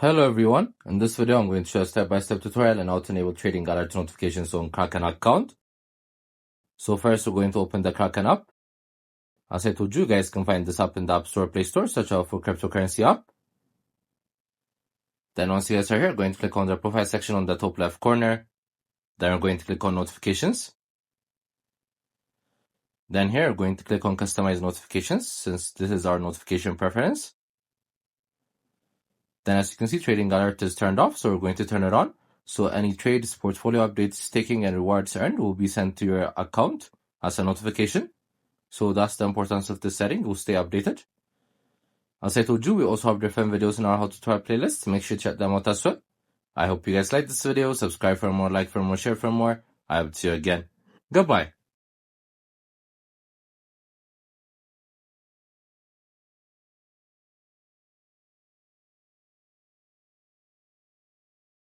Hello everyone, in this video I'm going to show a step-by-step tutorial on how to enable trading alert notifications on Kraken account. So first we're going to open the Kraken app. As I told you, guys can find this app in the App Store, Play Store, search out for cryptocurrency app. Then once you guys are here, going to click on the profile section on the top left corner. Then we're going to click on notifications. Then here we're going to click on customize notifications since this is our notification preference. Then as you can see, trading alert is turned off, so we're going to turn it on. So any trades, portfolio updates, staking, and rewards earned will be sent to your account as a notification. So that's the importance of this setting. We'll stay updated. As I told you, we also have different videos in our how tutorial playlist. Make sure to check them out as well. I hope you guys liked this video. Subscribe for more, like for more, share for more. I hope to see you again. Goodbye.